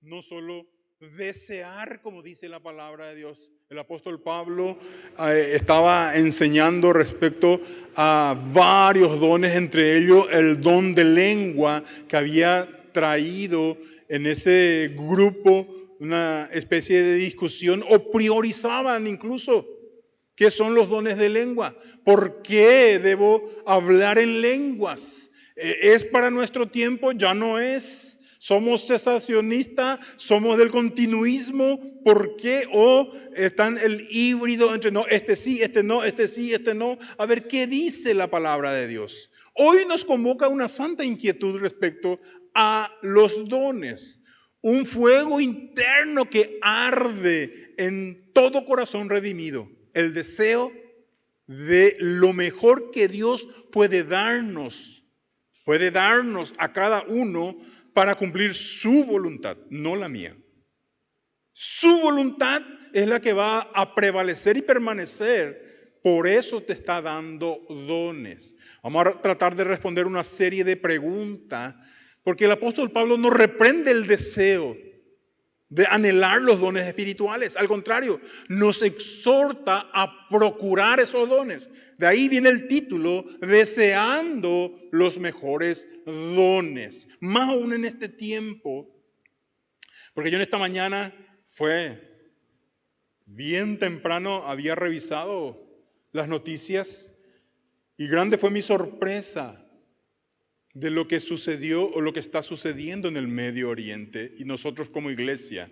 no solo desear, como dice la palabra de Dios. El apóstol Pablo estaba enseñando respecto a varios dones, entre ellos el don de lengua que había traído en ese grupo una especie de discusión, o priorizaban incluso qué son los dones de lengua, por qué debo hablar en lenguas. ¿Es para nuestro tiempo? Ya no es. ¿Somos cesacionistas? ¿Somos del continuismo? ¿Por qué? ¿O están el híbrido entre no, este sí, este no, este sí, este no? A ver, ¿qué dice la palabra de Dios? Hoy nos convoca una santa inquietud respecto a los dones. Un fuego interno que arde en todo corazón redimido. El deseo de lo mejor que Dios puede darnos a cada uno para cumplir su voluntad, no la mía. Su voluntad es la que va a prevalecer y permanecer. Por eso te está dando dones. Vamos a tratar de responder una serie de preguntas, porque el apóstol Pablo no reprende el deseo de anhelar los dones espirituales. Al contrario, nos exhorta a procurar esos dones. De ahí viene el título, deseando los mejores dones. Más aún en este tiempo, porque yo en esta mañana fue bien temprano, había revisado las noticias y grande fue mi sorpresa de lo que sucedió o lo que está sucediendo en el Medio Oriente, y nosotros como iglesia,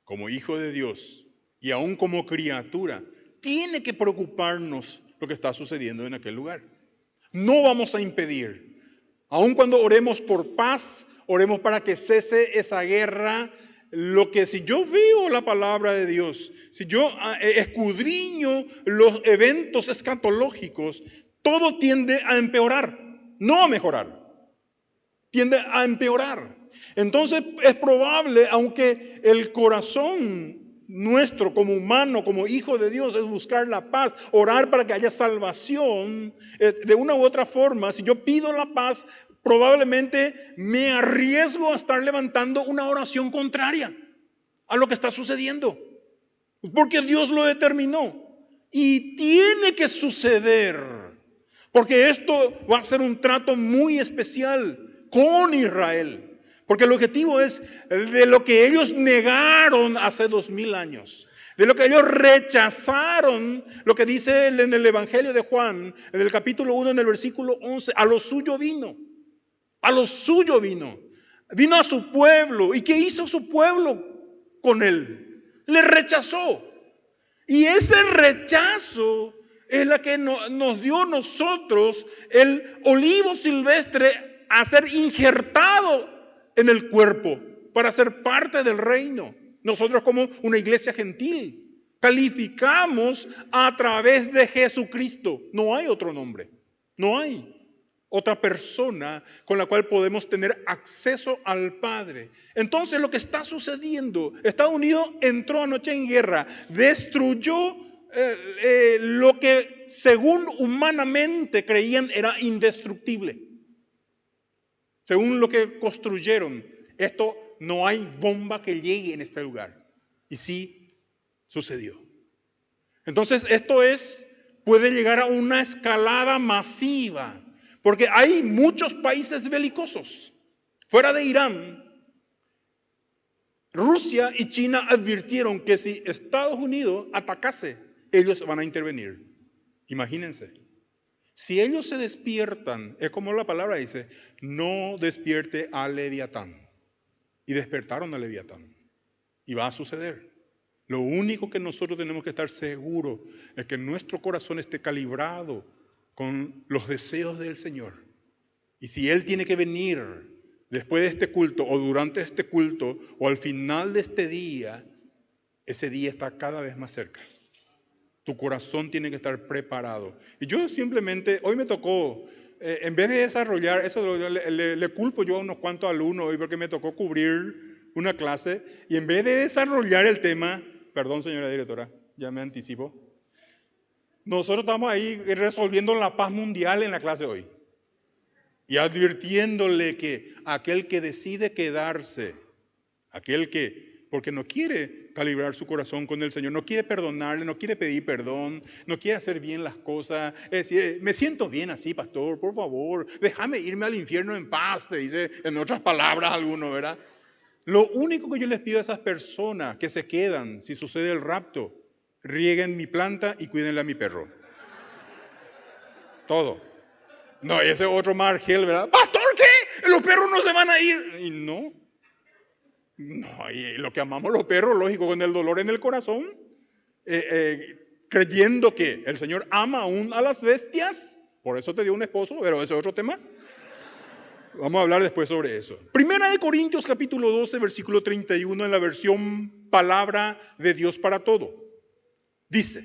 como hijo de Dios y aún como criatura, tiene que preocuparnos lo que está sucediendo en aquel lugar. No vamos a impedir, aun cuando oremos por paz, oremos para que cese esa guerra. Lo que si yo veo la palabra de Dios, si yo escudriño los eventos escatológicos, todo tiende a empeorar, no a mejorar. Tiende a empeorar. Entonces es probable, aunque el corazón nuestro como humano, como hijo de Dios, es buscar la paz, orar para que haya salvación, de una u otra forma, si yo pido la paz, probablemente me arriesgo a estar levantando una oración contraria a lo que está sucediendo, porque Dios lo determinó y tiene que suceder, porque esto va a ser un trato muy especial con Israel, porque el objetivo es de lo que ellos negaron hace 2000 años, de lo que ellos rechazaron, lo que dice en el Evangelio de Juan, en el capítulo 1, en el versículo 11, a lo suyo vino, vino a su pueblo. ¿Y qué hizo su pueblo con él? Le rechazó. Y ese rechazo es la que nos dio a nosotros el olivo silvestre a ser injertado en el cuerpo para ser parte del reino. Nosotros como una iglesia gentil calificamos a través de Jesucristo. No hay otro nombre, no hay otra persona con la cual podemos tener acceso al Padre. Entonces lo que está sucediendo, Estados Unidos entró anoche en guerra, destruyó lo que según humanamente creían era indestructible. Según lo que construyeron, esto no hay bomba que llegue en este lugar. Y sí sucedió. Entonces esto puede llegar a una escalada masiva, porque hay muchos países belicosos. Fuera de Irán, Rusia y China advirtieron que si Estados Unidos atacase, ellos van a intervenir. Imagínense. Si ellos se despiertan, es como la palabra dice, no despierte a Leviatán. Y despertaron a Leviatán. Y va a suceder. Lo único que nosotros tenemos que estar seguros es que nuestro corazón esté calibrado con los deseos del Señor. Y si Él tiene que venir después de este culto o durante este culto o al final de este día, ese día está cada vez más cerca. Tu corazón tiene que estar preparado. Y yo simplemente, hoy me tocó, en vez de desarrollar, eso le culpo yo a unos cuantos alumnos hoy porque me tocó cubrir una clase y en vez de desarrollar el tema, perdón señora directora, ya me anticipo, nosotros estamos ahí resolviendo la paz mundial en la clase hoy. Y advirtiéndole que aquel que decide quedarse Aquel que, porque no quiere calibrar su corazón con el Señor, no quiere perdonarle, no quiere pedir perdón, no quiere hacer bien las cosas. Es decir, me siento bien así, pastor, por favor, déjame irme al infierno en paz, te dice en otras palabras alguno, ¿verdad? Lo único que yo les pido a esas personas que se quedan, si sucede el rapto, rieguen mi planta y cuídenle a mi perro. Todo. No, ese otro Margel, ¿verdad? Pastor, ¿qué? Los perros no se van a ir. Y no, y lo que amamos los perros, lógico, con el dolor en el corazón, creyendo que el Señor ama aún a las bestias, por eso te dio un esposo, pero ese es otro tema. Vamos a hablar después sobre eso. Primera de Corintios capítulo 12, versículo 31, en la versión Palabra de Dios para todo. Dice,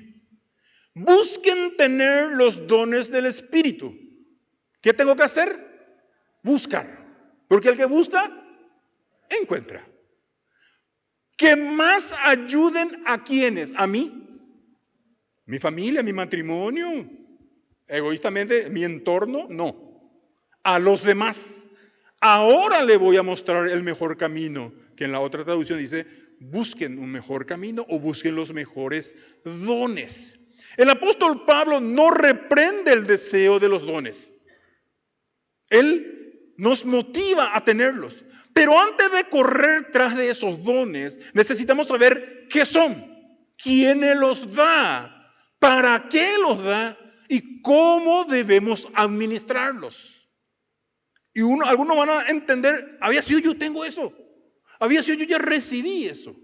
busquen tener los dones del Espíritu. ¿Qué tengo que hacer? Buscar. Porque el que busca, encuentra. Que más ayuden a quienes, a mí, mi familia, mi matrimonio, egoístamente, mi entorno, no, a los demás. Ahora le voy a mostrar el mejor camino, que en la otra traducción dice, busquen un mejor camino o busquen los mejores dones. El apóstol Pablo no reprende el deseo de los dones. Él nos motiva a tenerlos. Pero antes de correr tras de esos dones, necesitamos saber qué son, quién los da, para qué los da y cómo debemos administrarlos. Y algunos van a entender, había sido yo tengo eso, había sido yo ya recibí eso.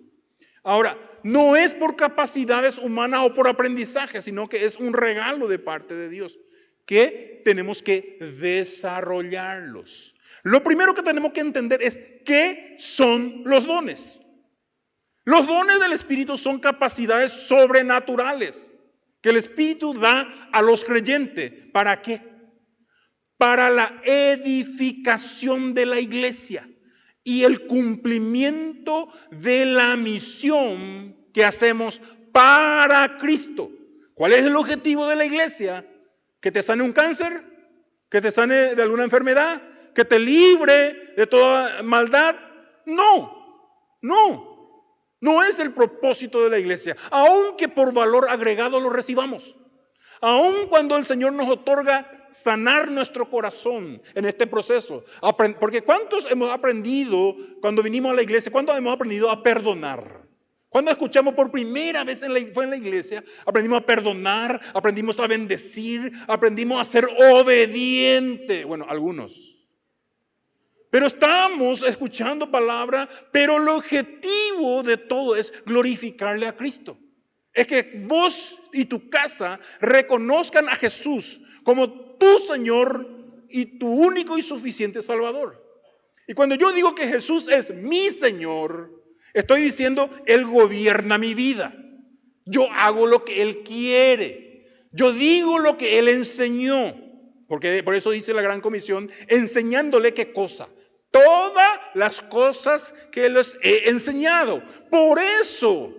Ahora, no es por capacidades humanas o por aprendizaje, sino que es un regalo de parte de Dios, que tenemos que desarrollarlos. Lo primero que tenemos que entender es qué son los dones. Los dones del Espíritu son capacidades sobrenaturales que el Espíritu da a los creyentes. ¿Para qué? Para la edificación de la iglesia y el cumplimiento de la misión que hacemos para Cristo. ¿Cuál es el objetivo de la iglesia? ¿Que te sane un cáncer? ¿Que te sane de alguna enfermedad? ¿Que te libre de toda maldad? No es el propósito de la iglesia, aunque por valor agregado lo recibamos. Aun cuando el Señor nos otorga sanar nuestro corazón en este proceso. Porque ¿cuántos hemos aprendido cuando vinimos a la iglesia? ¿Cuántos hemos aprendido a perdonar? Cuando escuchamos por primera vez fue en la iglesia, aprendimos a perdonar, aprendimos a bendecir, aprendimos a ser obedientes. Bueno, algunos. Pero estamos escuchando palabra, pero el objetivo de todo es glorificarle a Cristo. Es que vos y tu casa reconozcan a Jesús como tu Señor y tu único y suficiente Salvador. Y cuando yo digo que Jesús es mi Señor, estoy diciendo, Él gobierna mi vida. Yo hago lo que Él quiere. Yo digo lo que Él enseñó. Porque por eso dice la Gran Comisión, enseñándole qué cosa. Todas las cosas que les he enseñado. Por eso,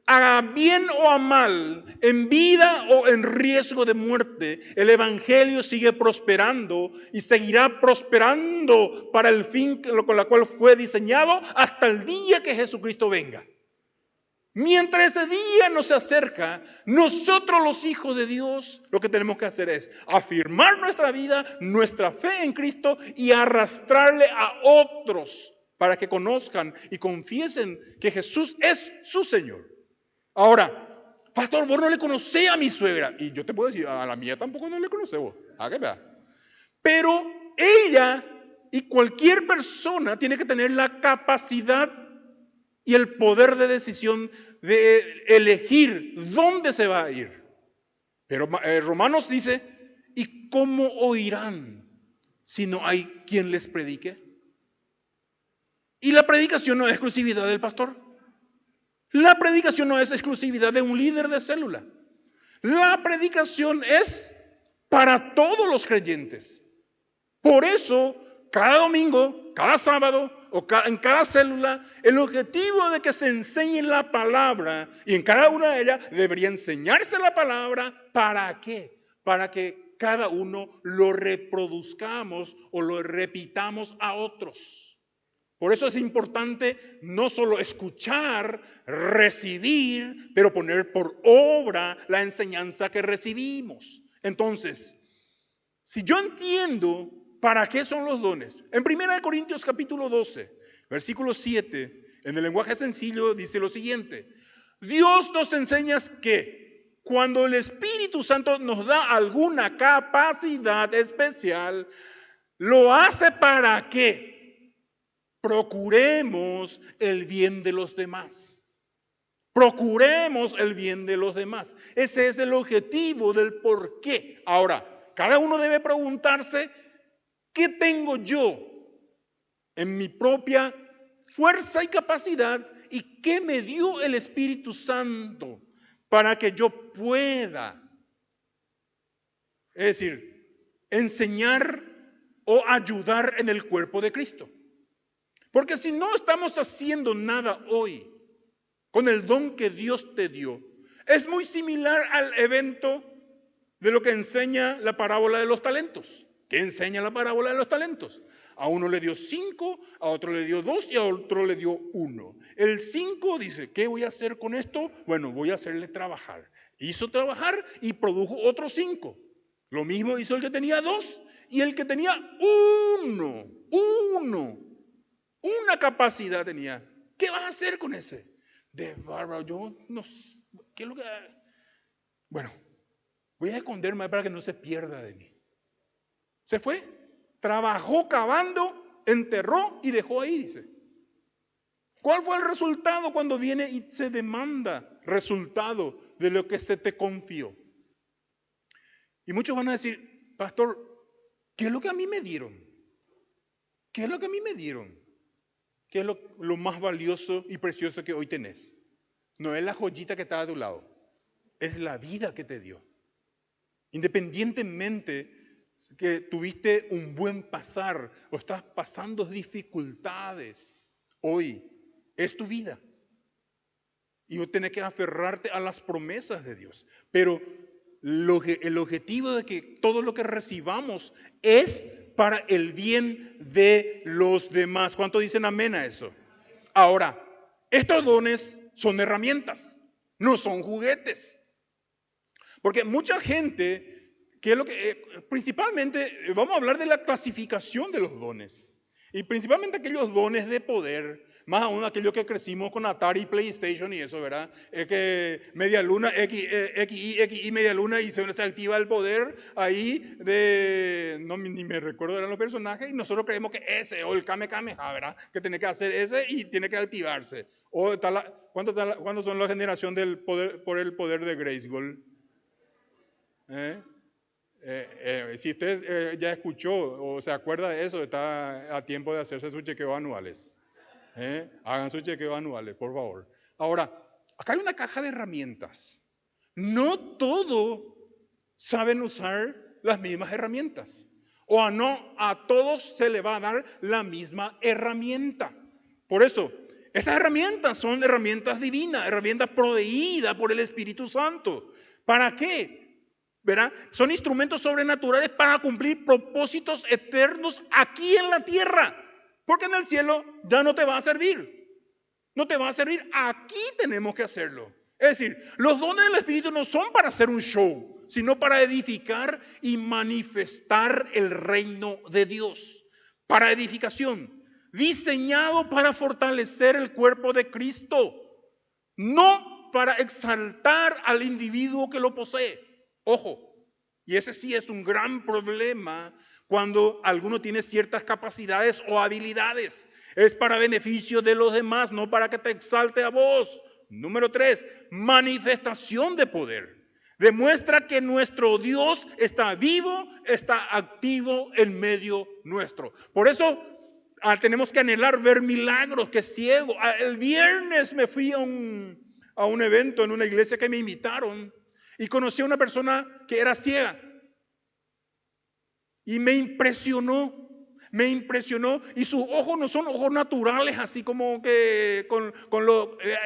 a bien o a mal, en vida o en riesgo de muerte, el Evangelio sigue prosperando y seguirá prosperando para el fin con la cual fue diseñado hasta el día que Jesucristo venga. Mientras ese día no se acerca, nosotros los hijos de Dios lo que tenemos que hacer es afirmar nuestra vida, nuestra fe en Cristo y arrastrarle a otros para que conozcan y confiesen que Jesús es su Señor. Ahora, pastor, vos no le conocés a mi suegra. Y yo te puedo decir, a la mía tampoco no le conoce vos. ¿A qué vea? Pero ella y cualquier persona tiene que tener la capacidad y el poder de decisión de elegir dónde se va a ir. Pero Romanos dice, ¿y cómo oirán si no hay quien les predique? Y la predicación no es exclusividad del pastor. La predicación no es exclusividad de un líder de célula. La predicación es para todos los creyentes. Por eso, cada domingo, cada sábado o en cada célula, el objetivo de que se enseñe la palabra, y en cada una de ellas debería enseñarse la palabra, ¿para qué? Para que cada uno lo reproduzcamos o lo repitamos a otros. Por eso es importante no solo escuchar, recibir, pero poner por obra la enseñanza que recibimos. Entonces, si yo entiendo para qué son los dones, en 1 Corintios capítulo 12, versículo 7, en el lenguaje sencillo dice lo siguiente: Dios nos enseña que cuando el Espíritu Santo nos da alguna capacidad especial, lo hace para que procuremos el bien de los demás. Procuremos el bien de los demás. Ese es el objetivo del por qué. Ahora, cada uno debe preguntarse: ¿qué tengo yo en mi propia fuerza y capacidad? ¿Y qué me dio el Espíritu Santo para que yo pueda, es decir, enseñar o ayudar en el cuerpo de Cristo? Porque si no estamos haciendo nada hoy con el don que Dios te dio, es muy similar al evento de lo que enseña la parábola de los talentos. ¿Qué enseña la parábola de los talentos? A uno le dio 5, a otro le dio 2 y a otro le dio 1. El 5 dice: ¿qué voy a hacer con esto? Bueno, voy a hacerle trabajar. Hizo trabajar y produjo otros 5. Lo mismo hizo el que tenía 2 y el que tenía 1. Una capacidad tenía. ¿Qué vas a hacer con ese? De bárbaro, yo no sé. ¿Qué es lo que? Bueno, voy a esconderme para que no se pierda de mí. Se fue, trabajó cavando, enterró y dejó ahí, dice. ¿Cuál fue el resultado cuando viene y se demanda resultado de lo que se te confió? Y muchos van a decir: pastor, ¿qué es lo que a mí me dieron? ¿Qué es lo que a mí me dieron? ¿Qué es lo más valioso y precioso que hoy tenés? No es la joyita que está a tu lado, es la vida que te dio. Independientemente que tuviste un buen pasar o estás pasando dificultades, hoy es tu vida. Y vos tenés que aferrarte a las promesas de Dios. Pero el objetivo de que todo lo que recibamos es para el bien de los demás. ¿Cuántos dicen amén a eso? Ahora, estos dones son herramientas, no son juguetes. Porque mucha gente, que es lo que principalmente vamos a hablar de la clasificación de los dones. Y principalmente aquellos dones de poder, más aún aquellos que crecimos con Atari, PlayStation y eso, ¿verdad? Es que media luna, XY media luna y se activa el poder ahí de, no ni me recuerdo eran los personajes, y nosotros creemos que ese, o el Kamehameha, ¿verdad? Que tiene que hacer ese y tiene que activarse. O ¿cuántos son la generación del poder, por el poder de Grayskull? Si usted ya escuchó o se acuerda de eso, está a tiempo de hacerse sus chequeos anuales. Hagan sus chequeos anuales, por favor. Ahora, acá hay una caja de herramientas. No todos saben usar las mismas herramientas. O no a todos se le va a dar la misma herramienta. Por eso, estas herramientas son herramientas divinas, herramientas proveídas por el Espíritu Santo. ¿Para qué? ¿Verdad? Son instrumentos sobrenaturales para cumplir propósitos eternos aquí en la tierra. Porque en el cielo ya no te va a servir. No te va a servir. Aquí tenemos que hacerlo. Es decir, los dones del Espíritu no son para hacer un show, sino para edificar y manifestar el reino de Dios. Para edificación. Diseñado para fortalecer el cuerpo de Cristo. No para exaltar al individuo que lo posee. Ojo, y ese sí es un gran problema cuando alguno tiene ciertas capacidades o habilidades. Es para beneficio de los demás, no para que te exalte a vos. Número 3, manifestación de poder. Demuestra que nuestro Dios está vivo, está activo en medio nuestro. Por eso tenemos que anhelar ver milagros, que ciego. El viernes me fui a un evento en una iglesia que me invitaron. Y conocí a una persona que era ciega. Y me impresionó. Y sus ojos no son ojos naturales, así como que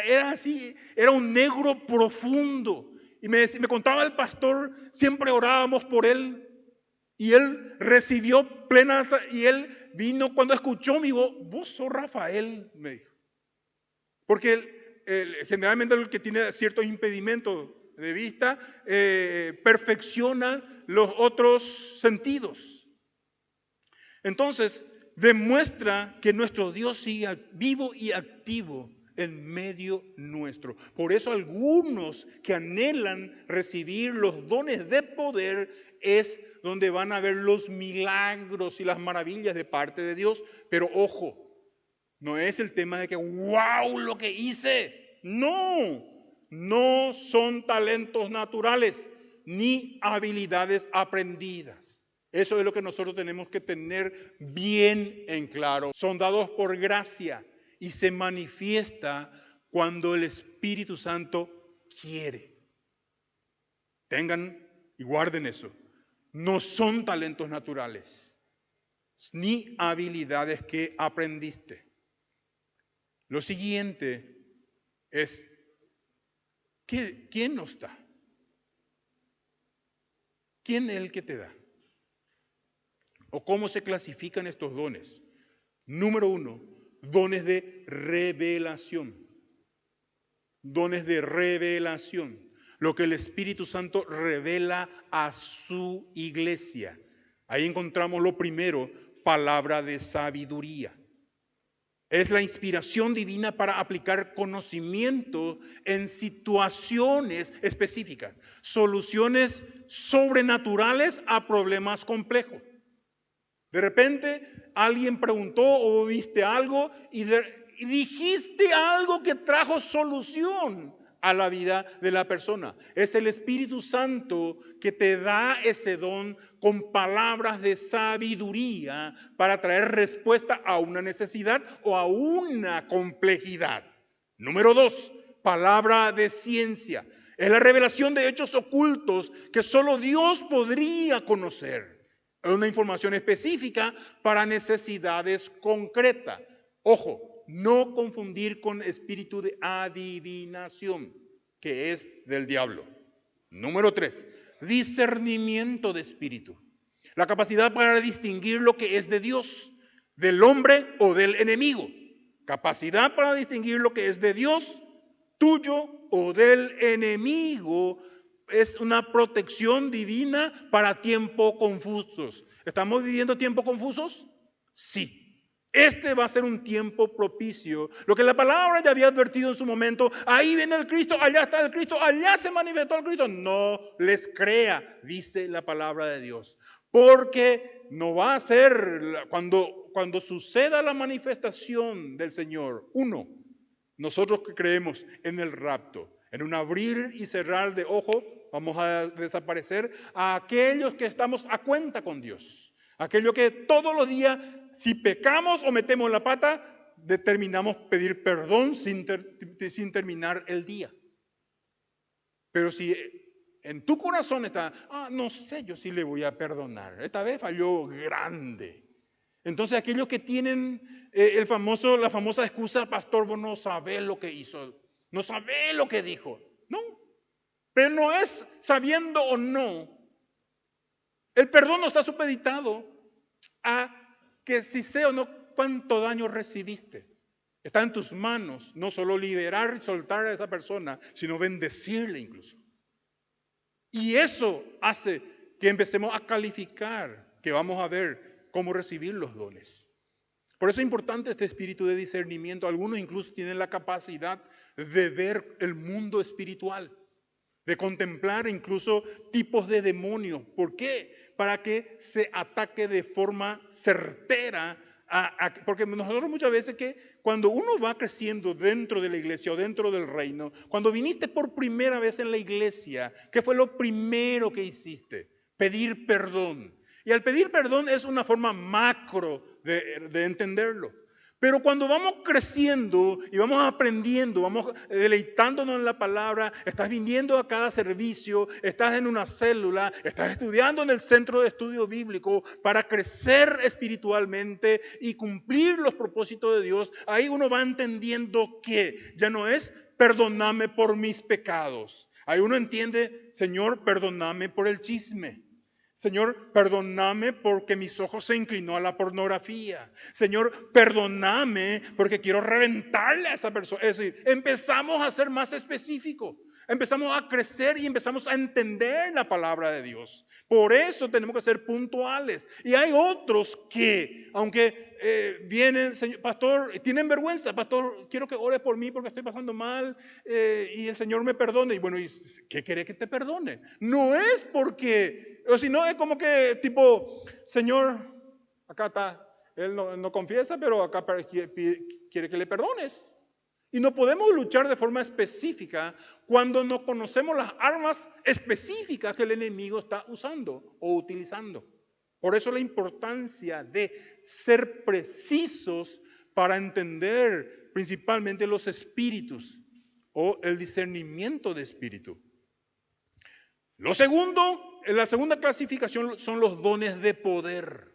era así, era un negro profundo. Y me contaba el pastor, siempre orábamos por él. Y él recibió plenas, y él vino cuando escuchó mi voz. Vos sos Rafael, me dijo. Porque generalmente el que tiene ciertos impedimentos de vista perfecciona los otros sentidos. Entonces, demuestra que nuestro Dios sigue vivo y activo en medio nuestro. Por eso algunos que anhelan recibir los dones de poder es donde van a ver los milagros y las maravillas de parte de Dios. Pero ojo, no es el tema de que wow lo que hice. No son talentos naturales ni habilidades aprendidas. Eso es lo que nosotros tenemos que tener bien en claro. Son dados por gracia y se manifiesta cuando el Espíritu Santo quiere. Tengan y guarden eso. No son talentos naturales ni habilidades que aprendiste. Lo siguiente es, ¿quién nos da? ¿Quién es el que te da? ¿O cómo se clasifican estos dones? Número 1, dones de revelación. Dones de revelación. Lo que el Espíritu Santo revela a su iglesia. Ahí encontramos lo primero, palabra de sabiduría. Es la inspiración divina para aplicar conocimiento en situaciones específicas. Soluciones sobrenaturales a problemas complejos. De repente alguien preguntó o viste algo y dijiste algo que trajo solución a la vida de la persona. Es el Espíritu Santo que te da ese don con palabras de sabiduría para traer respuesta a una necesidad o a una complejidad. Número 2, palabra de ciencia. Es la revelación de hechos ocultos que solo Dios podría conocer. Es una información específica para necesidades concretas. Ojo, no confundir con espíritu de adivinación, que es del diablo. Número 3, discernimiento de espíritu. La capacidad para distinguir lo que es de Dios, del hombre o del enemigo. Capacidad para distinguir lo que es de Dios, tuyo o del enemigo. Es una protección divina para tiempos confusos. ¿Estamos viviendo tiempos confusos? Sí. Este va a ser un tiempo propicio. Lo que la palabra ya había advertido en su momento. Ahí viene el Cristo, allá está el Cristo, allá se manifestó el Cristo. No les crea, dice la palabra de Dios. Porque no va a ser cuando suceda la manifestación del Señor. Uno, nosotros que creemos en el rapto. En un abrir y cerrar de ojo, vamos a desaparecer a aquellos que estamos a cuenta con Dios. Aquellos que todos los días, si pecamos o metemos la pata, determinamos pedir perdón sin terminar el día. Pero si en tu corazón está, no sé, yo sí le voy a perdonar. Esta vez falló grande. Entonces aquellos que tienen la famosa excusa, pastor, vos no sabés lo que hizo. No sabe lo que dijo. No. Pero no es sabiendo o no. El perdón no está supeditado a que si sé o no cuánto daño recibiste. Está en tus manos no solo liberar y soltar a esa persona, sino bendecirle incluso. Y eso hace que empecemos a calificar, que vamos a ver cómo recibir los dones. Por eso es importante este espíritu de discernimiento. Algunos incluso tienen la capacidad de ver el mundo espiritual, de contemplar incluso tipos de demonios. ¿Por qué? Para que se ataque de forma certera. Porque nosotros muchas veces que cuando uno va creciendo dentro de la iglesia o dentro del reino, cuando viniste por primera vez en la iglesia, ¿qué fue lo primero que hiciste? Pedir perdón. Y al pedir perdón es una forma macro de entenderlo. Pero cuando vamos creciendo y vamos aprendiendo, vamos deleitándonos en la palabra, estás viniendo a cada servicio, estás en una célula, estás estudiando en el centro de estudio bíblico para crecer espiritualmente y cumplir los propósitos de Dios, ahí uno va entendiendo que ya no es perdóname por mis pecados. Ahí uno entiende, Señor, perdóname por el chisme. Señor, perdóname porque mis ojos se inclinó a la pornografía. Señor, perdóname porque quiero reventarle a esa persona. Es decir, empezamos a ser más específicos. Empezamos a crecer y empezamos a entender la palabra de Dios. Por eso tenemos que ser puntuales. Y hay otros que, aunque vienen, Señor, pastor, tienen vergüenza. Pastor, quiero que ore por mí porque estoy pasando mal y el Señor me perdone. Y bueno, ¿qué quiere que te perdone? No es porque, o si no es como que tipo, Señor, acá está, él no confiesa, pero acá quiere que le perdones. Y no podemos luchar de forma específica cuando no conocemos las armas específicas que el enemigo está usando o utilizando. Por eso la importancia de ser precisos para entender principalmente los espíritus o el discernimiento de espíritu. Lo segundo, la segunda clasificación son los dones de poder.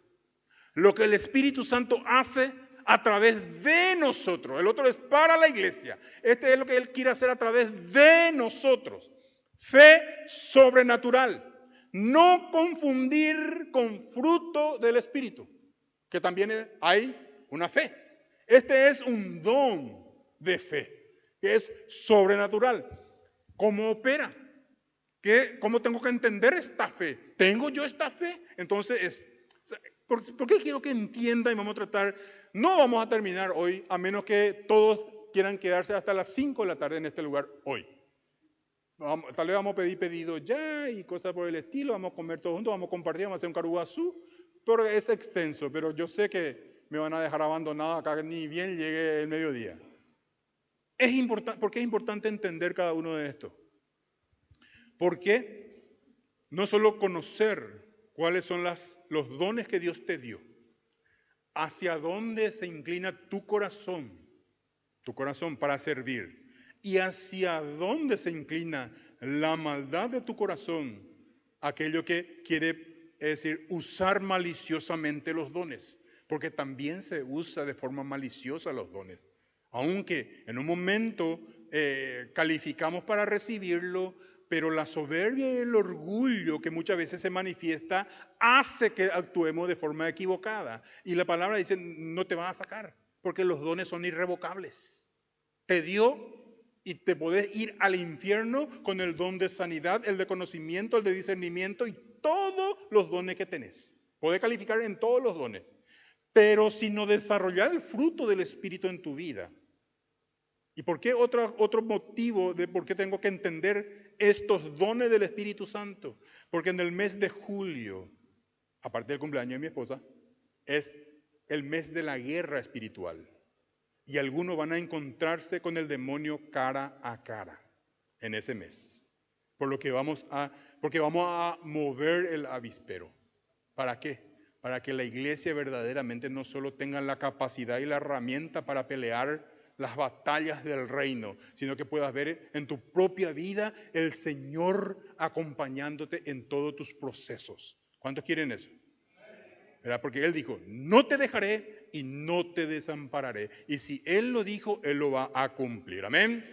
Lo que el Espíritu Santo hace a través de nosotros. El otro es para la iglesia. Este es lo que Él quiere hacer a través de nosotros. Fe sobrenatural. No confundir con fruto del Espíritu, que también hay una fe. Este es un don de fe, que es sobrenatural. ¿Cómo opera? ¿Cómo tengo que entender esta fe? ¿Tengo yo esta fe? Entonces ¿por qué quiero que entienda y vamos a tratar? No vamos a terminar hoy, a menos que todos quieran quedarse hasta las 5 de la tarde en este lugar hoy. Tal vez vamos a pedir pedido ya y cosas por el estilo, vamos a comer todos juntos, vamos a compartir, vamos a hacer un caruazú, pero es extenso, pero yo sé que me van a dejar abandonado acá ni bien llegue el mediodía. Es importante, ¿por qué es importante entender cada uno de estos? Porque no solo conocer cuáles son los dones que Dios te dio, hacia dónde se inclina tu corazón para servir, y hacia dónde se inclina la maldad de tu corazón, aquello que quiere, es decir, usar maliciosamente los dones, porque también se usa de forma maliciosa los dones, aunque en un momento calificamos para recibirlo, pero la soberbia y el orgullo que muchas veces se manifiesta hace que actuemos de forma equivocada. Y la palabra dice, no te vas a sacar, porque los dones son irrevocables. Te dio y te podés ir al infierno con el don de sanidad, el de conocimiento, el de discernimiento y todos los dones que tenés. Podés calificar en todos los dones. Pero si no desarrollar el fruto del Espíritu en tu vida. ¿Y por qué otro motivo de por qué tengo que entender estos dones del Espíritu Santo? Porque en el mes de julio, aparte del cumpleaños de mi esposa, es el mes de la guerra espiritual. Y algunos van a encontrarse con el demonio cara a cara en ese mes. Porque vamos a mover el avispero. ¿Para qué? Para que la iglesia verdaderamente no solo tenga la capacidad y la herramienta para pelear las batallas del reino, sino que puedas ver en tu propia vida el Señor acompañándote en todos tus procesos. ¿Cuántos quieren eso? ¿Verdad? Porque Él dijo, no te dejaré y no te desampararé. Y si Él lo dijo, Él lo va a cumplir. Amén.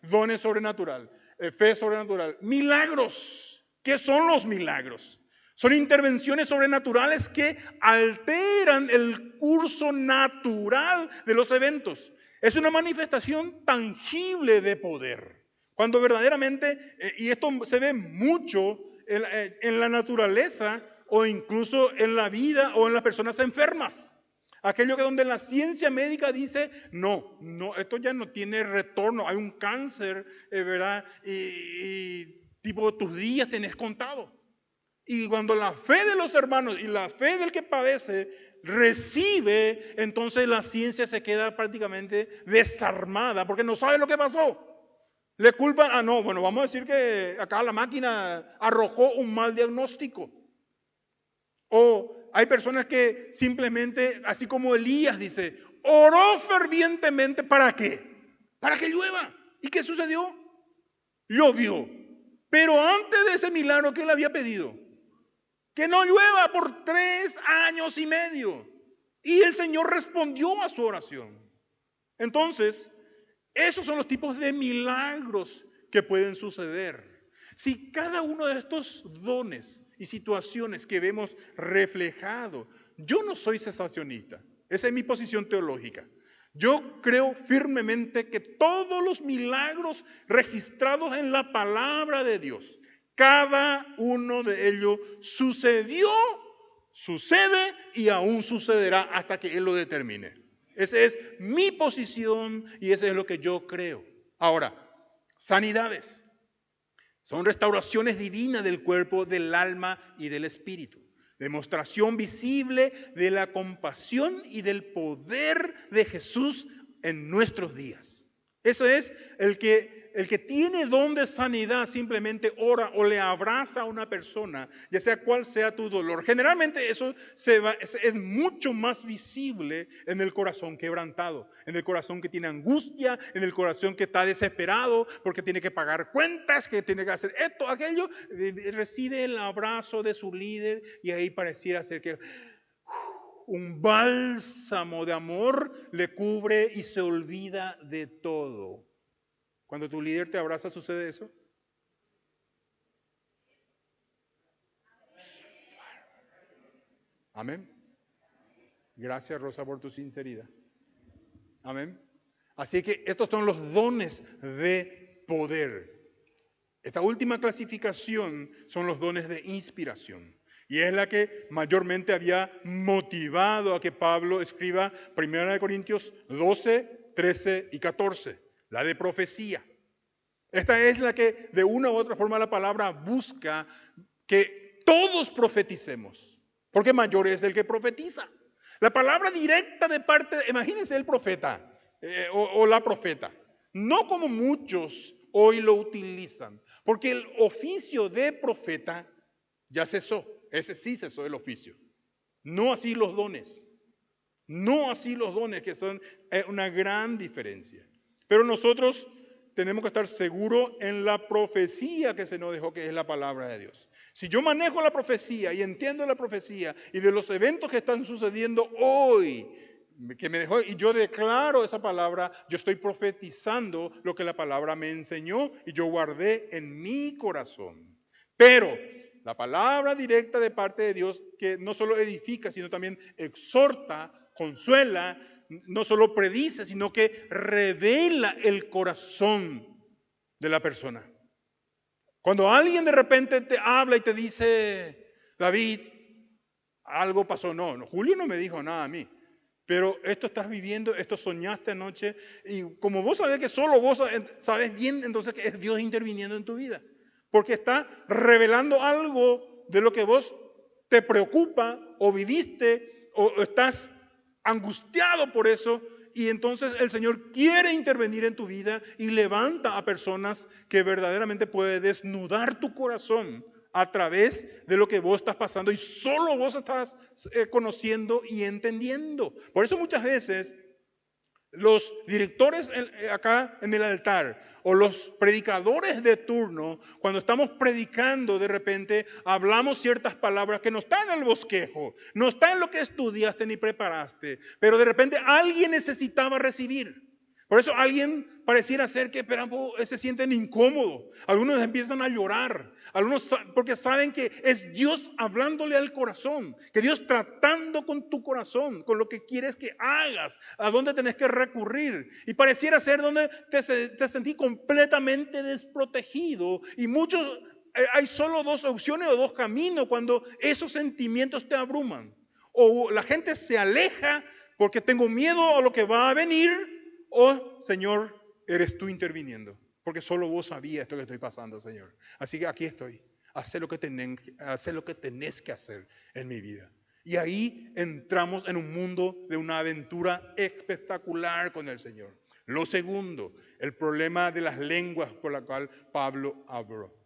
Dones sobrenatural, fe sobrenatural. Milagros. ¿Qué son los milagros? Son intervenciones sobrenaturales que alteran el curso natural de los eventos. Es una manifestación tangible de poder. Cuando verdaderamente, y esto se ve mucho en la naturaleza o incluso en la vida o en las personas enfermas. Aquello que donde la ciencia médica dice, no, esto ya no tiene retorno, hay un cáncer, ¿verdad? Y tipo tus días tenés contado. Y cuando la fe de los hermanos y la fe del que padece recibe, entonces la ciencia se queda prácticamente desarmada porque no sabe lo que pasó. Le culpan, bueno, vamos a decir que acá la máquina arrojó un mal diagnóstico. O hay personas que simplemente, así como Elías dice, oró fervientemente, ¿para qué? Para que llueva. ¿Y qué sucedió? Llovió. Pero antes de ese milagro, ¿qué le había pedido? Que no llueva por 3 años y medio. Y el Señor respondió a su oración. Entonces, esos son los tipos de milagros que pueden suceder. Si cada uno de estos dones y situaciones que vemos reflejado, yo no soy cesacionista, esa es mi posición teológica. Yo creo firmemente que todos los milagros registrados en la palabra de Dios, cada uno de ellos sucedió, sucede y aún sucederá hasta que Él lo determine. Esa es mi posición y eso es lo que yo creo. Ahora, sanidades son restauraciones divinas del cuerpo, del alma y del espíritu. Demostración visible de la compasión y del poder de Jesús en nuestros días. Eso es el que tiene don de sanidad simplemente ora o le abraza a una persona, ya sea cual sea tu dolor. Generalmente eso es mucho más visible en el corazón quebrantado, en el corazón que tiene angustia, en el corazón que está desesperado porque tiene que pagar cuentas, que tiene que hacer esto, aquello. Recibe el abrazo de su líder y ahí pareciera ser que un bálsamo de amor le cubre y se olvida de todo. Cuando tu líder te abraza, ¿sucede eso? Amén. Gracias, Rosa, por tu sinceridad. Amén. Así que estos son los dones de poder. Esta última clasificación son los dones de inspiración. Y es la que mayormente había motivado a que Pablo escriba 1 Corintios 12, 13 y 14. La de profecía. Esta es la que de una u otra forma la palabra busca que todos profeticemos. Porque mayor es el que profetiza. La palabra directa de parte, imagínense el profeta o la profeta. No como muchos hoy lo utilizan. Porque el oficio de profeta ya cesó. Ese sí cesó el oficio. No así los dones. No así los dones, que son una gran diferencia. Pero nosotros tenemos que estar seguros en la profecía que se nos dejó, que es la palabra de Dios. Si yo manejo la profecía y entiendo la profecía y de los eventos que están sucediendo hoy, que me dejó, y yo declaro esa palabra, yo estoy profetizando lo que la palabra me enseñó y yo guardé en mi corazón. Pero la palabra directa de parte de Dios, que no solo edifica, sino también exhorta, consuela, no solo predice, sino que revela el corazón de la persona. Cuando alguien de repente te habla y te dice, David, algo pasó. No, Julio no me dijo nada a mí. Pero esto estás viviendo, esto soñaste anoche. Y como vos sabés que solo vos sabés bien, entonces que es Dios interviniendo en tu vida. Porque está revelando algo de lo que vos te preocupa o viviste o estás angustiado por eso, y entonces el Señor quiere intervenir en tu vida y levanta a personas que verdaderamente puede desnudar tu corazón a través de lo que vos estás pasando y solo vos estás conociendo y entendiendo. Por eso muchas veces los directores acá en el altar o los predicadores de turno, cuando estamos predicando, de repente hablamos ciertas palabras que no están en el bosquejo, no están en lo que estudiaste ni preparaste, pero de repente alguien necesitaba recibir. Por eso alguien pareciera ser que se sienten incómodos. Algunos empiezan a llorar. Algunos porque saben que es Dios hablándole al corazón. Que Dios tratando con tu corazón, con lo que quieres que hagas, a dónde tenés que recurrir. Y pareciera ser donde te sentí completamente desprotegido. Y muchos, hay solo dos opciones o dos caminos cuando esos sentimientos te abruman. O la gente se aleja porque tengo miedo a lo que va a venir. Oh, Señor, eres tú interviniendo, porque solo vos sabías esto que estoy pasando, Señor. Así que aquí estoy. Haz lo que tenés que hacer en mi vida. Y ahí entramos en un mundo de una aventura espectacular con el Señor. Lo segundo, el problema de las lenguas por la cual Pablo habló.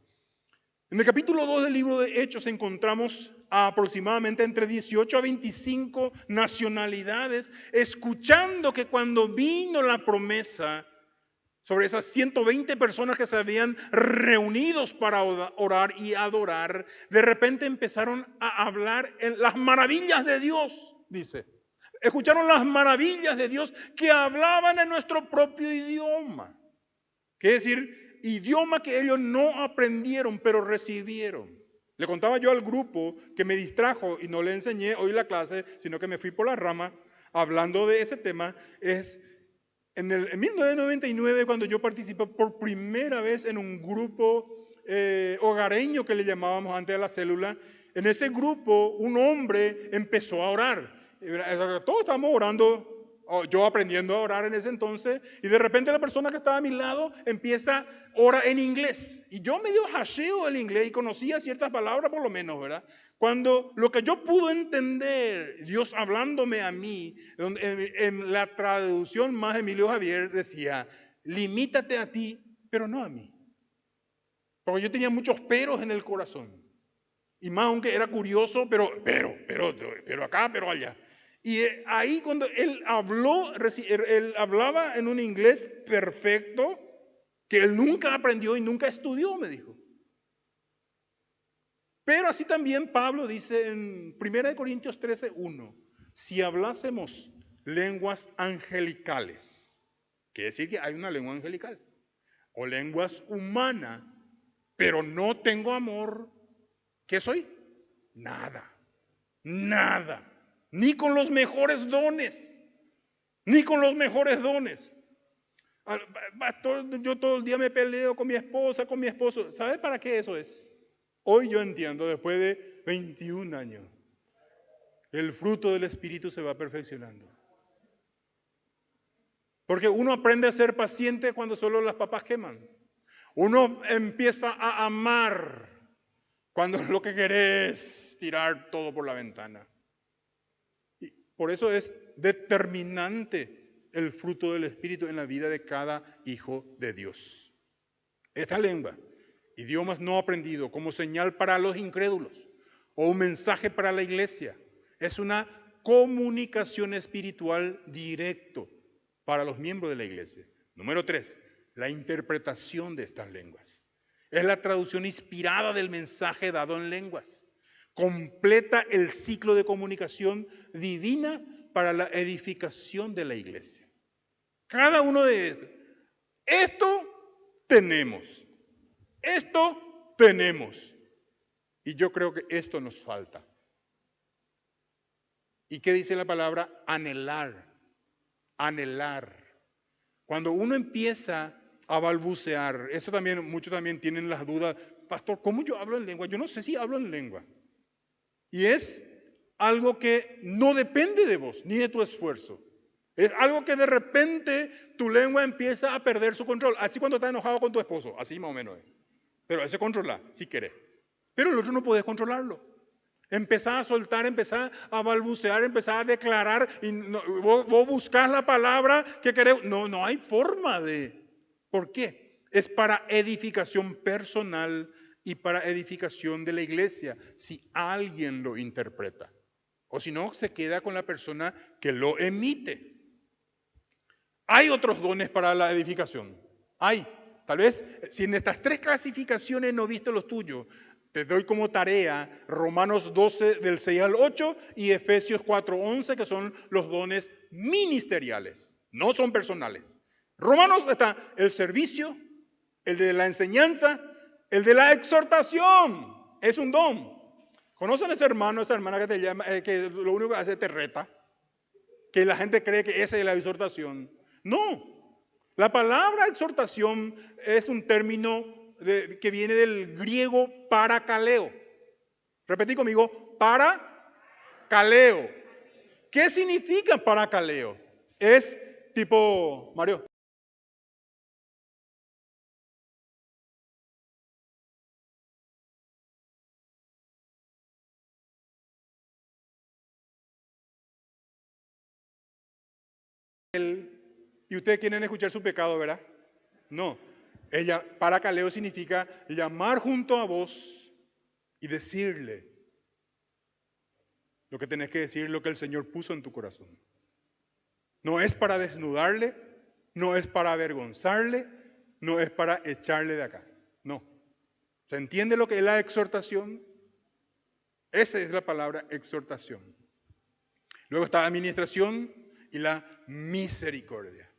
En el capítulo 2 del libro de Hechos encontramos a aproximadamente entre 18 a 25 nacionalidades escuchando que cuando vino la promesa sobre esas 120 personas que se habían reunidos para orar y adorar, de repente empezaron a hablar en las maravillas de Dios, dice. Escucharon las maravillas de Dios que hablaban en nuestro propio idioma. ¿Qué decir? idioma que ellos no aprendieron, pero recibieron. Le contaba yo al grupo que me distrajo y no le enseñé hoy la clase, sino que me fui por la rama hablando de ese tema. Es en 1999, cuando yo participé por primera vez en un grupo hogareño que le llamábamos antes de la célula. En ese grupo un hombre empezó a orar. Todos estábamos orando, yo aprendiendo a orar en ese entonces, y de repente la persona que estaba a mi lado empieza a orar en inglés. Y yo medio hasheo el inglés y conocía ciertas palabras por lo menos, ¿verdad? Cuando lo que yo pude entender, Dios hablándome a mí, en la traducción más Emilio Javier decía, limítate a ti, pero no a mí. Porque yo tenía muchos peros en el corazón. Y más aunque era curioso, pero acá, pero allá. Y ahí cuando él habló, él hablaba en un inglés perfecto, que él nunca aprendió y nunca estudió, me dijo. Pero así también Pablo dice en 1 Corintios 13:1, si hablásemos lenguas angelicales, quiere decir que hay una lengua angelical, o lenguas humanas, pero no tengo amor, ¿qué soy? Nada, nada, ni con los mejores dones, ni con los mejores dones. Pastor, yo todo el día me peleo con mi esposa, con mi esposo. ¿Sabe para qué eso es? Hoy yo entiendo, después de 21 años, el fruto del Espíritu se va perfeccionando. Porque uno aprende a ser paciente cuando solo las papas queman. Uno empieza a amar cuando lo que querés es tirar todo por la ventana. Y por eso es determinante el fruto del Espíritu en la vida de cada hijo de Dios. Esta lengua, idiomas no aprendidos, como señal para los incrédulos o un mensaje para la iglesia, es una comunicación espiritual directo para los miembros de la iglesia. Número 3, la interpretación de estas lenguas. Es la traducción inspirada del mensaje dado en lenguas. Completa el ciclo de comunicación divina para la edificación de la iglesia. Cada uno de estos. Esto tenemos. Esto tenemos. Y yo creo que esto nos falta. ¿Y qué dice la palabra? Anhelar. Anhelar. Cuando uno empieza a balbucear, eso también, muchos también tienen las dudas, pastor, ¿cómo yo hablo en lengua? Yo no sé si hablo en lengua. Y es algo que no depende de vos, ni de tu esfuerzo. Es algo que de repente tu lengua empieza a perder su control. Así cuando estás enojado con tu esposo, así más o menos es. Pero ese controla, si querés. Pero el otro no podés controlarlo. Empezás a soltar, empezás a balbucear, empezás a declarar y vos buscás la palabra que querés. No hay forma de. ¿Por qué? Es para edificación personal y para edificación de la iglesia, si alguien lo interpreta. O si no, se queda con la persona que lo emite. Hay otros dones para la edificación. Hay. Tal vez, si en estas 3 clasificaciones no viste los tuyos, te doy como tarea Romanos 12 del 6 al 8 y Efesios 4:11, que son los dones ministeriales, no son personales. Romanos está el servicio, el de la enseñanza, el de la exhortación, es un don. ¿Conocen a ese hermano, esa hermana que te llama, que lo único que hace es te reta? Que la gente cree que esa es la exhortación. No, la palabra exhortación es un término que viene del griego parakaleo. Repetí conmigo, parakaleo. ¿Qué significa parakaleo? Es tipo, Mario. Y ustedes quieren escuchar su pecado, ¿verdad? No. Ella, parakaleo significa llamar junto a vos y decirle lo que tenés que decir, lo que el Señor puso en tu corazón. No es para desnudarle, no es para avergonzarle, no es para echarle de acá. No. ¿Se entiende lo que es la exhortación? Esa es la palabra exhortación. Luego está la administración y la misericordia.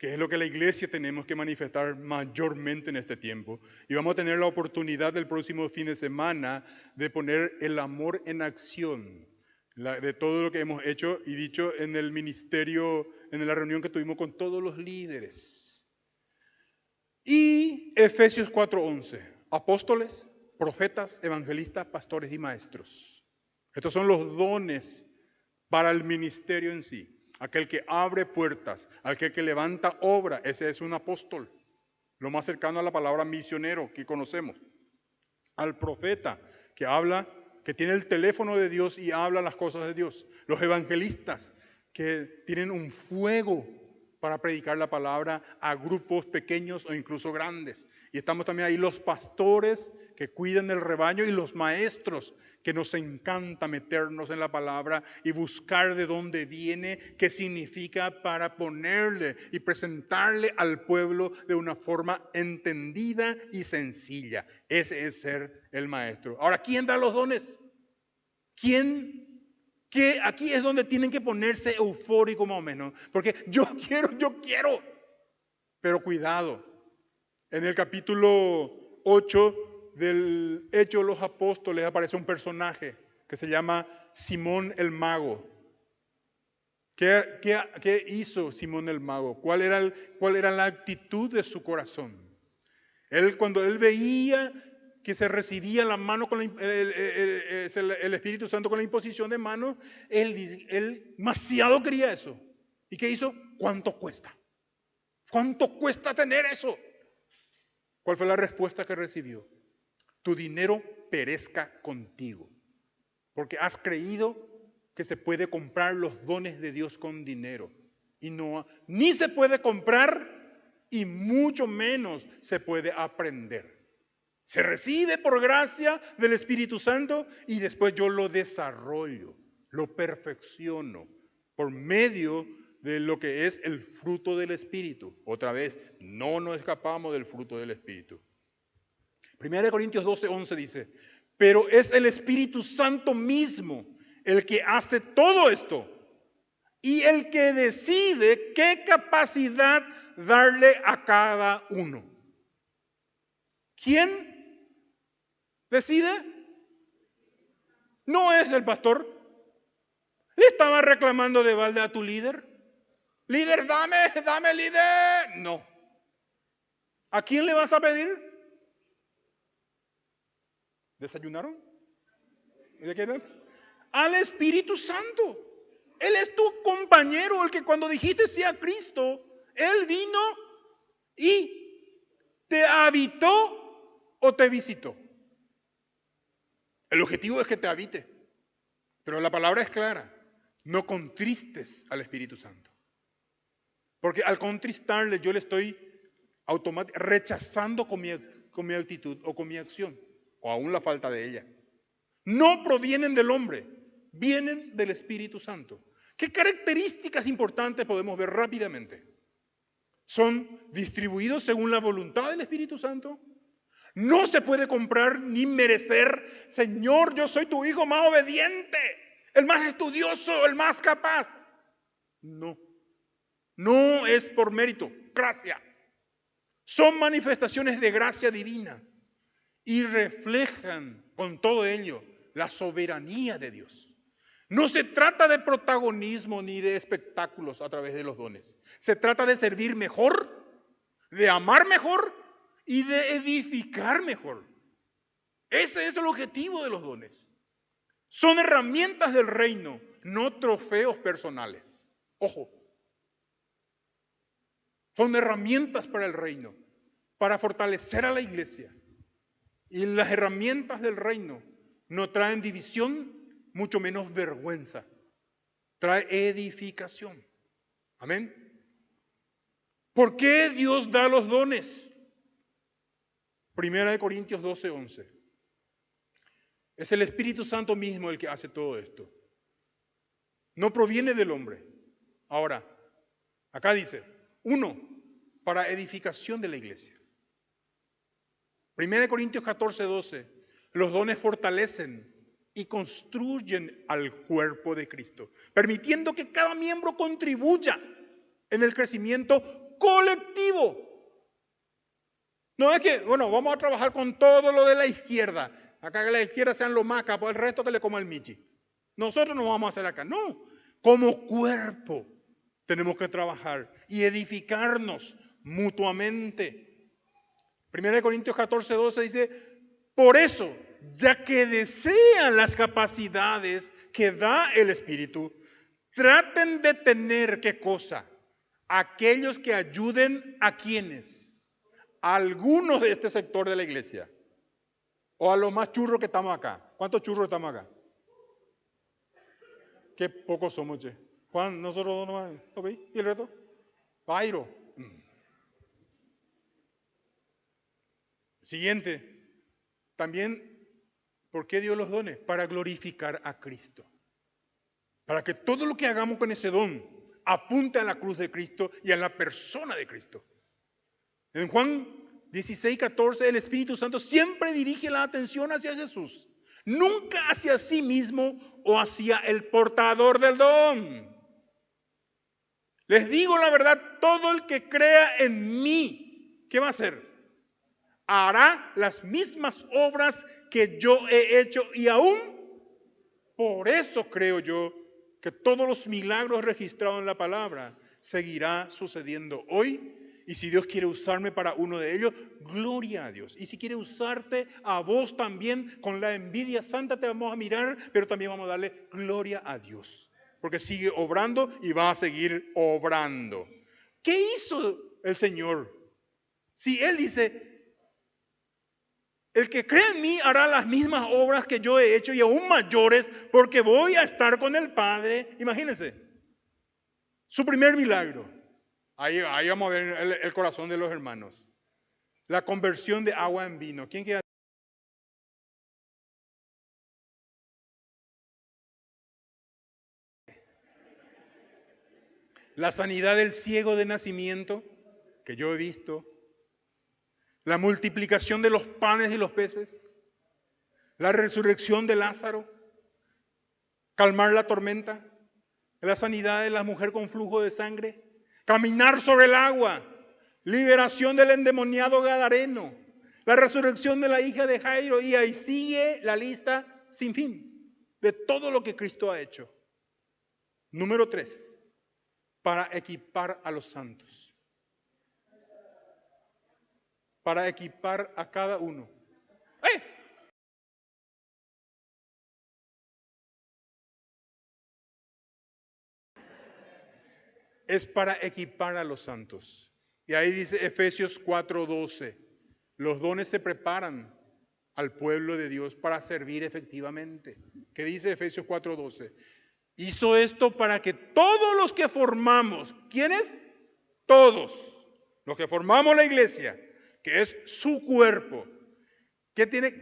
que es lo que la iglesia tenemos que manifestar mayormente en este tiempo. Y vamos a tener la oportunidad del próximo fin de semana de poner el amor en acción, de todo lo que hemos hecho y dicho en el ministerio, en la reunión que tuvimos con todos los líderes. Y Efesios 4:11, apóstoles, profetas, evangelistas, pastores y maestros. Estos son los dones para el ministerio en sí. Aquel que abre puertas, aquel que levanta obra, ese es un apóstol. Lo más cercano a la palabra misionero que conocemos. Al profeta que habla, que tiene el teléfono de Dios y habla las cosas de Dios. Los evangelistas que tienen un fuego para predicar la palabra a grupos pequeños o incluso grandes. Y estamos también ahí los pastores que cuidan el rebaño y los maestros que nos encanta meternos en la palabra y buscar de dónde viene, qué significa para ponerle y presentarle al pueblo de una forma entendida y sencilla. Ese es ser el maestro. Ahora, ¿quién da los dones? ¿Quién? Que aquí es donde tienen que ponerse eufóricos más o menos, porque yo quiero, pero cuidado. En el capítulo 8 del Hecho de los Apóstoles aparece un personaje que se llama Simón el Mago. ¿Qué hizo Simón el Mago? ¿Cuál era la actitud de su corazón? Cuando él veía que se recibía la mano con el Espíritu Santo con la imposición de manos, él demasiado quería eso. ¿Y qué hizo? ¿Cuánto cuesta? ¿Cuánto cuesta tener eso? ¿Cuál fue la respuesta que recibió? Tu dinero perezca contigo, porque has creído que se puede comprar los dones de Dios con dinero. Y no, ni se puede comprar y mucho menos se puede aprender. Se recibe por gracia del Espíritu Santo y después yo lo desarrollo, lo perfecciono por medio de lo que es el fruto del Espíritu. Otra vez, no nos escapamos del fruto del Espíritu. 1 Corintios 12:11 dice, pero es el Espíritu Santo mismo el que hace todo esto y el que decide qué capacidad darle a cada uno. ¿Quién decide? No es el pastor. ¿Le estaba reclamando de balde a tu líder? Líder, dame líder. No. ¿A quién le vas a pedir? ¿Desayunaron? ¿De qué edad? Al Espíritu Santo. Él es tu compañero, el que cuando dijiste sí a Cristo, Él vino y te habitó o te visitó. El objetivo es que te habite. Pero la palabra es clara. No contristes al Espíritu Santo. Porque al contristarle yo le estoy rechazando con mi actitud o con mi acción. O aún la falta de ella. No provienen del hombre. Vienen del Espíritu Santo. ¿Qué características importantes podemos ver rápidamente? Son distribuidos según la voluntad del Espíritu Santo. No se puede comprar ni merecer. Señor, yo soy tu hijo más obediente, el más estudioso, el más capaz. No, no es por mérito, gracia. Son manifestaciones de gracia divina y reflejan con todo ello la soberanía de Dios. No se trata de protagonismo ni de espectáculos a través de los dones. Se trata de servir mejor, de amar mejor y de edificar mejor. Ese es el objetivo de los dones. Son herramientas del reino, no trofeos personales. Ojo. Son herramientas para el reino, para fortalecer a la iglesia. Y las herramientas del reino no traen división, mucho menos vergüenza. Trae edificación. Amén. ¿Por qué Dios da los dones? 1 Corintios 12:11. Es el Espíritu Santo mismo el que hace todo esto. No proviene del hombre. Ahora, acá dice, 1, para edificación de la iglesia. 1 Corintios 14:12. Los dones fortalecen y construyen al cuerpo de Cristo, permitiendo que cada miembro contribuya en el crecimiento colectivo. No es que, bueno, vamos a trabajar con todo lo de la izquierda. Acá que la izquierda sean los macas, pues el resto que le coma el michi. Nosotros no vamos a hacer acá. No, como cuerpo tenemos que trabajar y edificarnos mutuamente. 1 Corintios 14:12 dice, por eso, ya que desean las capacidades que da el Espíritu, traten de tener, ¿qué cosa? Aquellos que ayuden a quienes, a algunos de este sector de la iglesia, o a los más churros que estamos acá. ¿Cuántos churros estamos acá? Qué pocos somos, che. Juan, nosotros dos nomás. ¿Lo veis? ¿Y el resto? Pairo. Siguiente. También, ¿por qué dio los dones? Para glorificar a Cristo. Para que todo lo que hagamos con ese don apunte a la cruz de Cristo y a la persona de Cristo. En Juan 16:14, el Espíritu Santo siempre dirige la atención hacia Jesús. Nunca hacia sí mismo o hacia el portador del don. Les digo la verdad, todo el que crea en mí, ¿qué va a hacer? Hará las mismas obras que yo he hecho y aún por eso creo yo que todos los milagros registrados en la palabra seguirá sucediendo hoy. Y si Dios quiere usarme para uno de ellos, gloria a Dios. Y si quiere usarte a vos también, con la envidia santa te vamos a mirar, pero también vamos a darle gloria a Dios. Porque sigue obrando y va a seguir obrando. ¿Qué hizo el Señor? Si Él dice, el que cree en mí hará las mismas obras que yo he hecho y aún mayores, porque voy a estar con el Padre. Imagínense, su primer milagro. Ahí vamos a ver el corazón de los hermanos. La conversión de agua en vino. ¿Quién quiere? La sanidad del ciego de nacimiento, que yo he visto. La multiplicación de los panes y los peces. La resurrección de Lázaro. Calmar la tormenta. La sanidad de la mujer con flujo de sangre. Caminar sobre el agua. Liberación del endemoniado gadareno. La resurrección de la hija de Jairo. Y ahí sigue la lista sin fin de todo lo que Cristo ha hecho. Número 3. Para equipar a los santos. Para equipar a cada uno. ¡Eh! Es para equipar a los santos. Y ahí dice Efesios 4:12. Los dones se preparan al pueblo de Dios para servir efectivamente. ¿Qué dice Efesios 4:12? Hizo esto para que todos los que formamos, ¿quiénes? Todos los que formamos la iglesia, que es su cuerpo,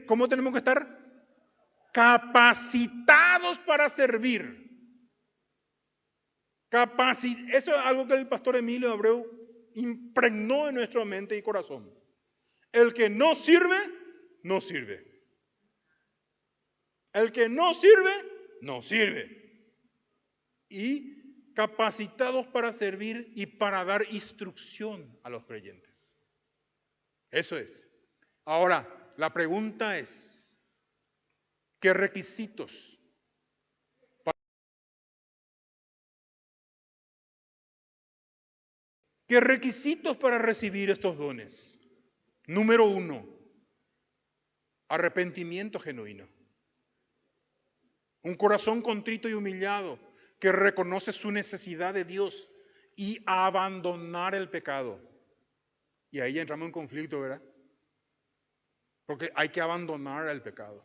¿cómo tenemos que estar? Capacitados para servir. Eso es algo que el pastor Emilio Abreu impregnó en nuestra mente y corazón. El que no sirve, no sirve. El que no sirve, no sirve. Y capacitados para servir y para dar instrucción a los creyentes. Eso es. Ahora, la pregunta es, ¿qué requisitos? ¿Qué requisitos para recibir estos dones? Número 1, arrepentimiento genuino. Un corazón contrito y humillado que reconoce su necesidad de Dios y abandonar el pecado. Y ahí entramos en conflicto, ¿verdad? Porque hay que abandonar el pecado.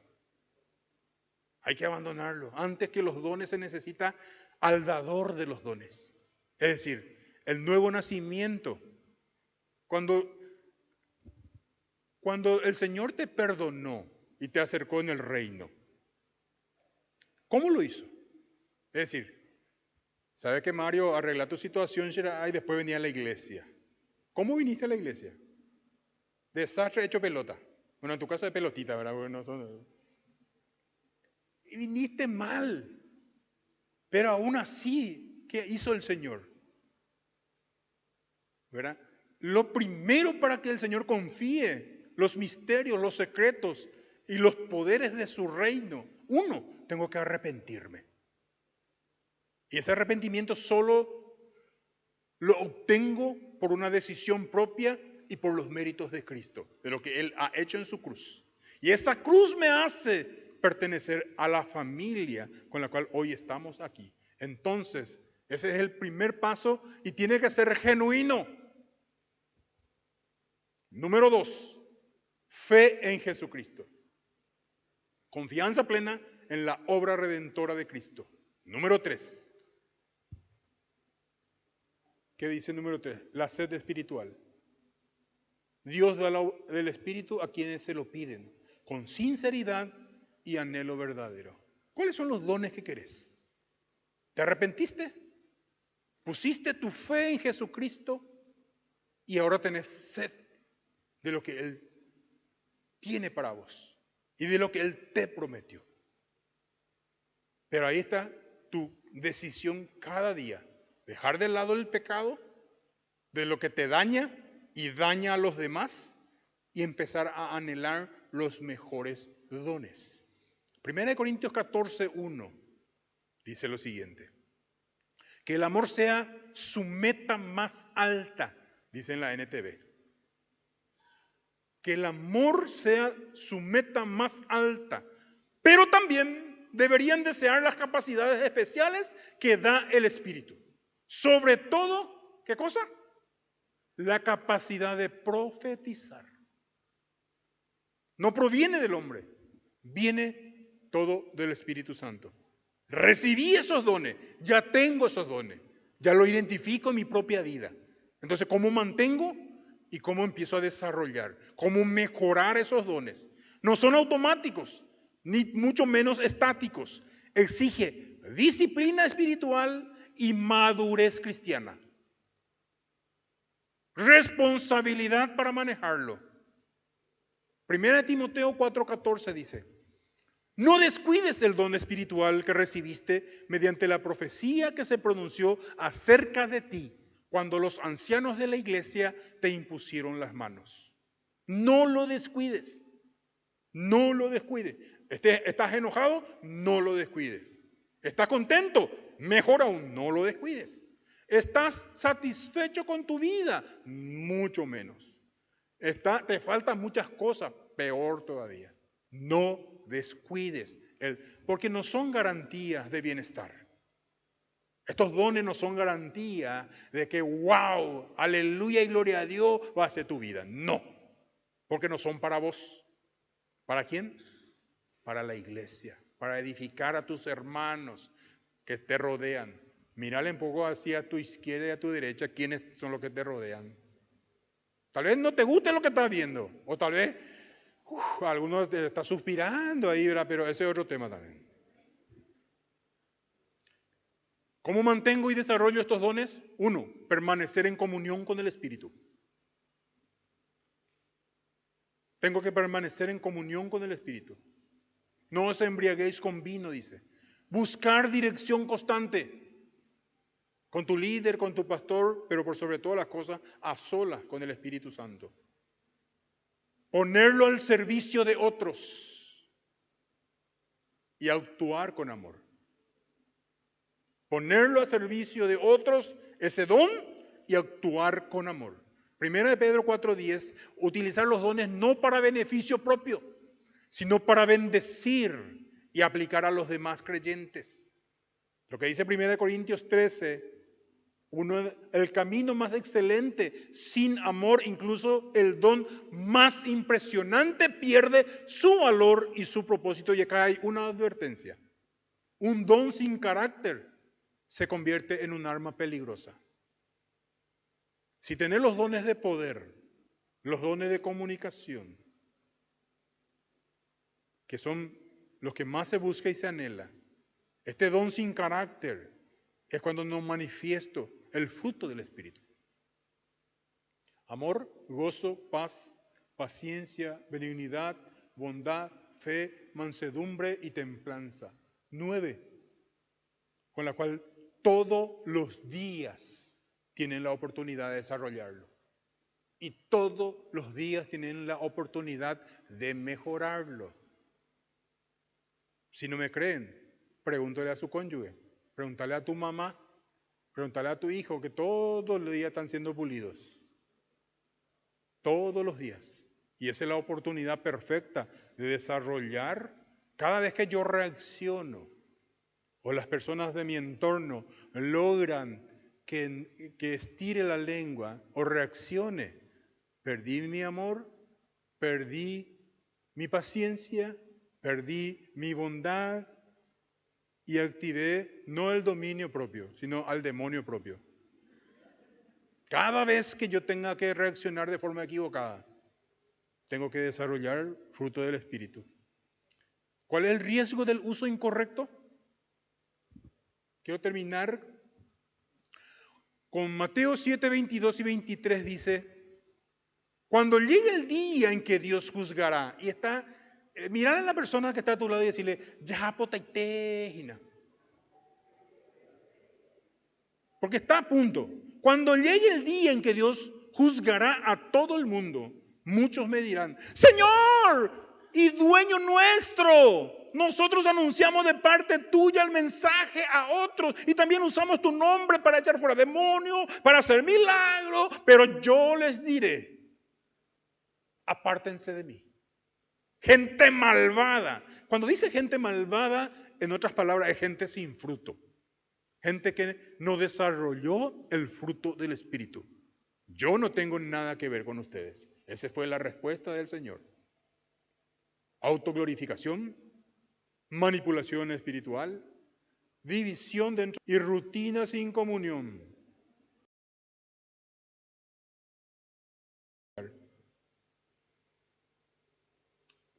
Hay que abandonarlo. Antes que los dones se necesita al dador de los dones. Es decir, el nuevo nacimiento. Cuando el Señor te perdonó y te acercó en el reino, ¿cómo lo hizo? Es decir, ¿sabe que Mario arregla tu situación y después venía a la iglesia? ¿Cómo viniste a la iglesia? Desastre hecho pelota. Bueno, en tu caso de pelotita, ¿verdad? Y viniste mal. Pero aún así, ¿qué hizo el Señor? ¿verdad? Lo primero para que el Señor confíe los misterios, los secretos y los poderes de su reino, uno, tengo que arrepentirme. Y ese arrepentimiento solo lo obtengo por una decisión propia y por los méritos de Cristo, de lo que Él ha hecho en su cruz. Y esa cruz me hace pertenecer a la familia con la cual hoy estamos aquí. Entonces, ese es el primer paso y tiene que ser genuino. Número 2, fe en Jesucristo. Confianza plena en la obra redentora de Cristo. Número 3. ¿Qué dice número 3? La sed espiritual. Dios da del Espíritu a quienes se lo piden, con sinceridad y anhelo verdadero. ¿Cuáles son los dones que querés? ¿Te arrepentiste? ¿Pusiste tu fe en Jesucristo? Y ahora tenés sed de lo que Él tiene para vos y de lo que Él te prometió. Pero ahí está tu decisión cada día. Dejar de lado el pecado, de lo que te daña y daña a los demás, y empezar a anhelar los mejores dones. 1 Corintios 14:1 dice lo siguiente: que el amor sea su meta más alta, dice en la NTV. Que el amor sea su meta más alta, pero también deberían desear las capacidades especiales que da el Espíritu. Sobre todo, ¿qué cosa? La capacidad de profetizar. No proviene del hombre, viene todo del Espíritu Santo. Recibí esos dones, ya tengo esos dones, ya lo identifico en mi propia vida. Entonces, ¿cómo mantengo y cómo empiezo a desarrollar? ¿Cómo mejorar esos dones? No son automáticos, ni mucho menos estáticos. Exige disciplina espiritual y madurez cristiana. Responsabilidad para manejarlo. 1 Timoteo 4:14 dice: no descuides el don espiritual que recibiste mediante la profecía que se pronunció acerca de ti cuando los ancianos de la iglesia te impusieron las manos. No lo descuides. No lo descuides. ¿Estás enojado? No lo descuides. ¿Estás contento? Mejor aún, no lo descuides. ¿Estás satisfecho con tu vida? Mucho menos. Te faltan muchas cosas, peor todavía. No descuides, porque no son garantías de bienestar. Estos dones no son garantía de que, wow, aleluya y gloria a Dios va a ser tu vida. No, porque no son para vos. ¿Para quién? Para la iglesia, para edificar a tus hermanos que te rodean. Mírale un poco hacia tu izquierda y a tu derecha quiénes son los que te rodean. Tal vez no te guste lo que estás viendo, o tal vez alguno te está suspirando ahí, ¿verdad? Pero ese es otro tema también. ¿Cómo mantengo y desarrollo estos dones? 1, permanecer en comunión con el Espíritu. Tengo que permanecer en comunión con el Espíritu. No os embriaguéis con vino, dice. Buscar dirección constante con tu líder, con tu pastor, pero por sobre todas las cosas, a solas con el Espíritu Santo. Ponerlo al servicio de otros y actuar con amor. Ponerlo al servicio de otros, ese don, y actuar con amor. 1 Pedro 4:10, utilizar los dones no para beneficio propio, sino para bendecir y aplicar a los demás creyentes. Lo que dice 1 Corintios 13, el camino más excelente, sin amor, incluso el don más impresionante pierde su valor y su propósito. Y acá hay una advertencia. Un don sin carácter se convierte en un arma peligrosa. Si tenés los dones de poder, los dones de comunicación, que son los que más se busca y se anhela, este don sin carácter es cuando no manifiesto el fruto del Espíritu. Amor, gozo, paz, paciencia, benignidad, bondad, fe, mansedumbre y templanza. 9, con la cual todos los días tienen la oportunidad de desarrollarlo. Y todos los días tienen la oportunidad de mejorarlo. Si no me creen, pregúntale a su cónyuge, pregúntale a tu mamá, pregúntale a tu hijo, que todos los días están siendo pulidos. Todos los días. Y esa es la oportunidad perfecta de desarrollar. Cada vez que yo reacciono, o las personas de mi entorno logran que estire la lengua o reaccione, perdí mi amor, perdí mi paciencia, perdí mi bondad y activé no el dominio propio, sino al demonio propio. Cada vez que yo tenga que reaccionar de forma equivocada, tengo que desarrollar fruto del Espíritu. ¿Cuál es el riesgo del uso incorrecto? Quiero terminar con Mateo 7, 22 y 23 dice, cuando llegue el día en que Dios juzgará, y está, mirar a la persona que está a tu lado y decirle, ya potaitejina. Porque está a punto. Cuando llegue el día en que Dios juzgará a todo el mundo, muchos me dirán, Señor y dueño nuestro, nosotros anunciamos de parte tuya el mensaje a otros y también usamos tu nombre para echar fuera demonios, para hacer milagros, pero yo les diré, apártense de mí. Gente malvada. Cuando dice gente malvada, en otras palabras, es gente sin fruto. Gente que no desarrolló el fruto del Espíritu. Yo no tengo nada que ver con ustedes. Esa fue la respuesta del Señor. Autoglorificación, manipulación espiritual, división dentro y rutina sin comunión.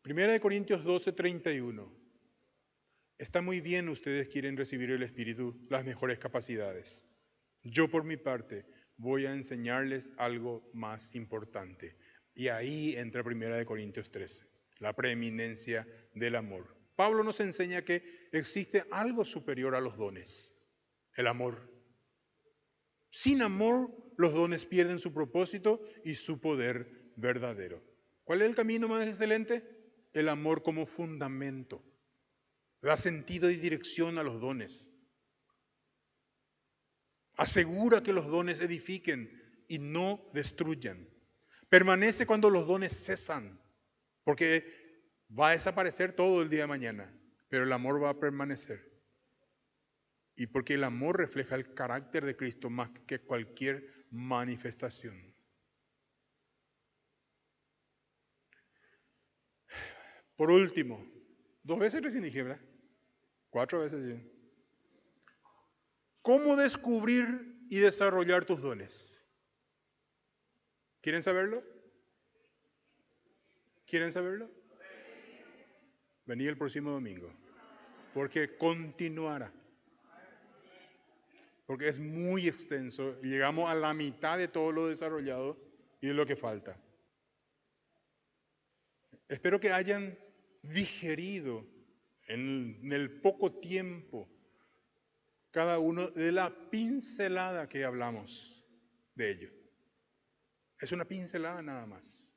Primera de Corintios 12, 31. Está muy bien, ustedes quieren recibir el Espíritu, las mejores capacidades. Yo por mi parte voy a enseñarles algo más importante. Y ahí entra Primera de Corintios 13, la preeminencia del amor. Pablo nos enseña que existe algo superior a los dones, el amor. Sin amor, los dones pierden su propósito y su poder verdadero. ¿Cuál es el camino más excelente? El amor como fundamento. Da sentido y dirección a los dones. Asegura que los dones edifiquen y no destruyan. Permanece cuando los dones cesan, porque va a desaparecer todo el día de mañana, pero el amor va a permanecer. Y porque el amor refleja el carácter de Cristo más que cualquier manifestación. Por último, 2 veces recién dije, ¿verdad? 4 veces dije. ¿Cómo descubrir y desarrollar tus dones? ¿Quieren saberlo? ¿Quieren saberlo? Vení el próximo domingo, porque continuará. Porque es muy extenso. Llegamos a la mitad de todo lo desarrollado y de lo que falta. Espero que hayan digerido en el poco tiempo cada uno de la pincelada que hablamos de ello. Es una pincelada nada más.